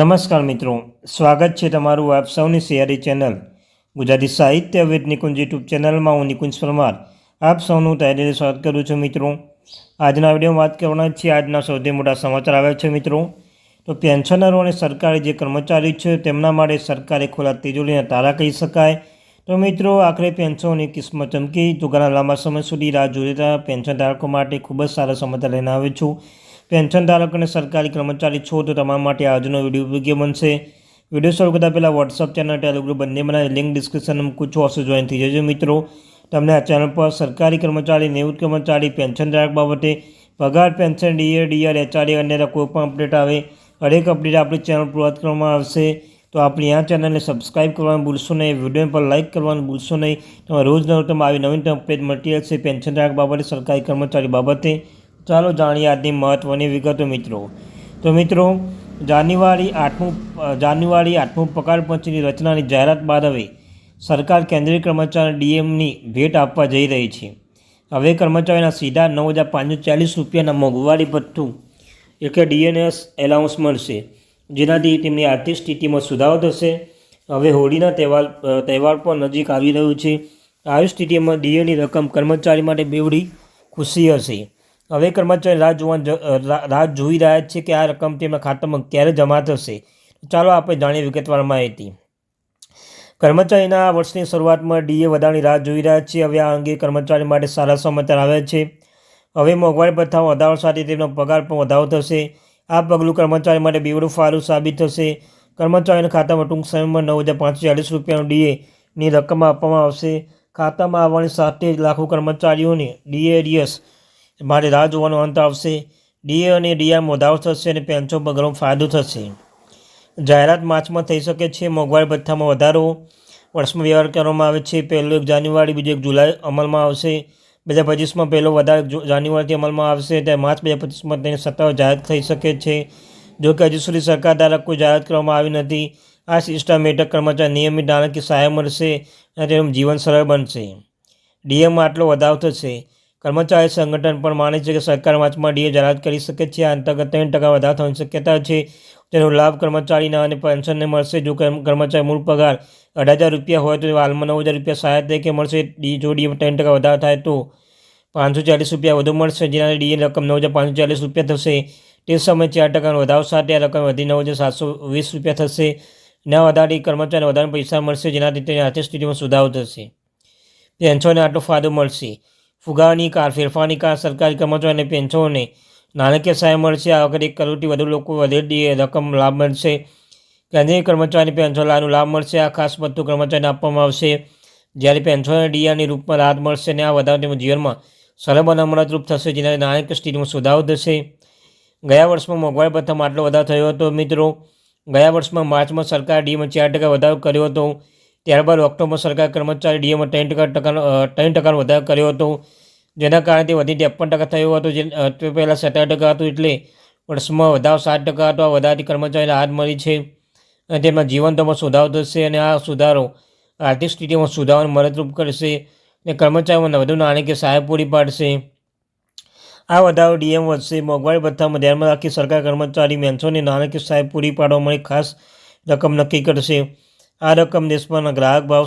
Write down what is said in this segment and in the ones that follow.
નમસ્કાર મિત્રો, સ્વાગત છે તમારું આપ સૌની સિયારી ચેનલ ગુજરાતી સાહિત્ય વિદ નિકુંજ યુટ્યુબ ચેનલમાં હું નિકુંજ પરમાર આપ સૌનું તહેદીલી સ્વાગત કરું છું. મિત્રો, આજના વિડીયોમાં વાત કરવાના છીએ આજના સૌથી મોટા સમાચાર આવ્યા છે. મિત્રો, તો પેન્શનરો અને સરકારી જે કર્મચારી છે તેમના માટે સરકારે ખોલા તિજોરીના તાળા કહી શકાય. તો મિત્રો, આખરે પેન્શનની કિસ્મત ચમકી. તો ઘણા લાંબા સમય સુધી રાહ જોતા પેન્શન ધારકો માટે ખૂબ જ સારા સમાચાર લઈને આવ્યો છું. પેન્શન ધારક અને સરકારી કર્મચારી છો તો તમારા માટે આજનો વિડીયો ઉપયોગી બનશે. વિડીયો શરૂ કરતાં પહેલાં વોટ્સઅપ ચેનલ ટેલિગ્રુપ બંને બનાવી લિંક ડિસ્ક્રિપ્શનમાં મૂકું છું, અવશ્ય જોઈન થઈ જજો. મિત્રો, તમને આ ચેનલ પર સરકારી કર્મચારી, નિવૃત્ત કર્મચારી, પેન્શન ધારક બાબતે પગાર, પેન્શન, ડીએ, એચઆરએ અને કોઈ પણ અપડેટ આવે હરેક અપડેટ આપણી ચેનલ પર વાત કરવામાં આવશે. તો આપણી આ ચેનલને સબસ્ક્રાઈબ કરવાનું ભૂલશો નહીં, વિડીયો પર લાઇક કરવાનું ભૂલશો નહીં. તમે રોજ તમે આવી નવીન અપડેટ મળતી રહેશે પેન્શન ધારક બાબતે, સરકારી કર્મચારી બાબતે. ચાલો જાણીએ આજની મહત્ત્વની વિગતો. મિત્રો, જાન્યુઆરી 8મું પગાર પંચની રચનાની જાહેરાત બાદ હવે સરકાર કેન્દ્રીય કર્મચારી ડીએમની ભેટ આપવા જઈ રહી છે. હવે કર્મચારીઓના સીધા 9,540 રૂપિયાના મોંઘવારી ભથ્થું એટલે ડીએનએસ એલાઉન્સ મળશે, જેનાથી તેમની આર્થિક સ્થિતિમાં સુધારો થશે. હવે હોળીના તહેવાર પણ નજીક આવી રહ્યું છે. આવી સ્થિતિમાં ડીએની રકમ કર્મચારી માટે બેવડી ખુશી હશે. હવે કર્મચારી રાહ જોઈ રહ્યા છે કે આ રકમ તેમના ખાતામાં ક્યારે જમા થશે. ચાલો આપણે જાણીએ વિગતવાર માહિતી. કર્મચારીના આ વર્ષની શરૂઆતમાં ડીએ વધારવાની રાહ જોઈ રહ્યા છે. હવે આ અંગે કર્મચારી માટે સારા સમાચાર આવ્યા છે. હવે મોંઘવારી ભથ્થામાં વધારો સાથે તેમનો પગાર પણ વધારો થશે. આ પગલું કર્મચારી માટે બેવડું સારું સાબિત થશે. કર્મચારીના ખાતામાં ટૂંક સમયમાં 9,540 રૂપિયાનું ડીએની રકમ આપવામાં આવશે. ખાતામાં આવવાની સાથે જ લાખો કર્મચારીઓને ડીએડીએસ માટે રાહ જોવાનો અંત આવશે. ડીએ અને ડીઆરમાં વધારો થશે અને પેન્શન પર ઘણો ફાયદો થશે. જાહેરાત માર્ચમાં થઈ શકે છે. મોંઘવારી ભથ્થામાં વધારો વર્ષમાં વ્યવહાર કરવામાં આવે છે. પહેલો 1 જાન્યુઆરી, બીજો 1 જુલાઈ અમલમાં આવશે. 2025માં પહેલો વધારો જાન્યુઆરીથી અમલમાં આવશે, ત્યારે માર્ચ 2025માં તેની સત્તાવાર જાહેરાત થઈ શકે છે. જો કે હજુ સુધી સરકાર દ્વારા કોઈ જાહેરાત કરવામાં આવી નથી. આ સિસ્ટમ હેઠળ કર્મચારી નિયમિત નાણાકીય સહાય મળશે અને તેનું જીવન સરળ બનશે. ડીએમાં આટલો વધારો થશે. કર્મચારી સંગઠન પણ માને છે કે સરકાર માર્ચમાં ડીએ જાહેરાત કરી શકે છે. આ અંતર્ગત 3% વધારો થવાની શક્યતા છે, જેનો લાભ કર્મચારીના અને પેન્શનને મળશે. જો કર્મચારી મૂળ પગાર 18,000 રૂપિયા હોય તો હાલમાં 9,000 રૂપિયા સહાય તરીકે મળશે. જો ડીએમાં 3% વધારો થાય તો 540 રૂપિયા વધુ મળશે, જેનાથી ડીએની રકમ 9,540 રૂપિયા થશે. તે સમયે 4% વધારો સાથે આ રકમ વધી 9,720 રૂપિયા થશે. નવા વધારથી કર્મચારીને વધારે પૈસા મળશે, જેનાથી તેની આર્થિક સ્થિતિમાં સુધારો થશે. પેન્શનને આટલો ફાયદો મળશે. ફેરફારની કાર સરકારી કર્મચારી અને પેન્શનોને નાણાકીય સહાય મળશે. આ વખતે 1 કરોડથી વધુ લોકો વધેલી રકમ લાભ મળશે. કેન્દ્રીય કર્મચારી પેન્શન લાભનો લાભ મળશે. આ ખાસ ભથ્થું કર્મચારીને આપવામાં આવશે, જ્યારે પેન્શનને ડીઆરની રૂપમાં રાહત મળશે અને આ વધારો તેમના જીવનમાં સરળ અને મદદરૂપ થશે, જેનાથી નાણાકીય સ્થિતિમાં સુધારો થશે. ગયા વર્ષમાં મોંઘવારી ભથ્થામાં આટલો વધારો થયો હતો. મિત્રો, ગયા વર્ષમાં માર્ચમાં સરકારે ડીએમાં 4% વધારો કર્યો હતો. ત્યારબાદ ઓક્ટોબરમાં સરકાર કર્મચારી ડીએમાં 3% વધારો કર્યો હતો, જેના કારણે તે વધી 53% થયો હતો. તે પહેલાં 17% હતું, એટલે વર્ષમાં વધારો 7% હતો. આ વધારાથી કર્મચારીને રાહત મળી છે અને તેમના જીવનમાં સુધારો થશે અને આ સુધારો આર્થિક સ્થિતિમાં સુધારવામાં મદદરૂપ કરશે અને કર્મચારીઓને વધુ નાણાકીય સહાય પૂરી પાડશે. આ વધારો ડીએમ વધશે. મોંઘવારી ભથ્થામાં ધ્યાનમાં રાખી સરકાર કર્મચારી પેન્શનને નાણાકીય સહાય પૂરી પાડવા માટે ખાસ રકમ નક્કી કરશે. આ રકમ દેશભરના ગ્રાહક ભાવ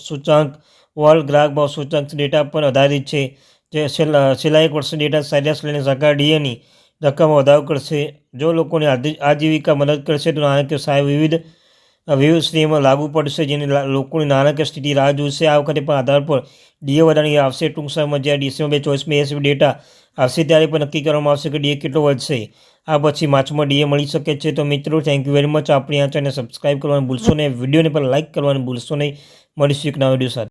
સૂચકાંક વર્લ્ડ ગ્રાહક ભાવ સૂચકાંક ડેટા પર આધારિત છે. જે છેલ્લા 1 વર્ષ ડેટા સરેરાશ લઈને સરકાર ડીએની રકમમાં વધારો કરશે. જો લોકોની આજીવિકા મદદ કરશે તો નાણાકીય સહાય વિવિધ શ્રેણીમાં લાગુ પડશે, જેની લોકોની નાણાકીય સ્થિતિ રાહ જોશે. આ વખતે પણ આધાર પર ડીએ વધારણી આવશે. ટૂંક સમયમાં જ્યારે ડિસેમ્બર 2024 ડેટા આવશે ત્યારે પણ નક્કી કરવામાં આવશે કે ડીએ કેટલો વધશે. આ પછી માર્ચમાં ડીએ મળી શકે છે. તો મિત્રો, થેન્ક યુ વેરી મચ. આપણી આ ચેનલ સબસ્ક્રાઈબ કરવાનું ભૂલશો નહીં, વિડીયોને પણ લાઇક કરવાનું ભૂલશો નહીં. મળીશું એક નવા વિડીયો સાથે.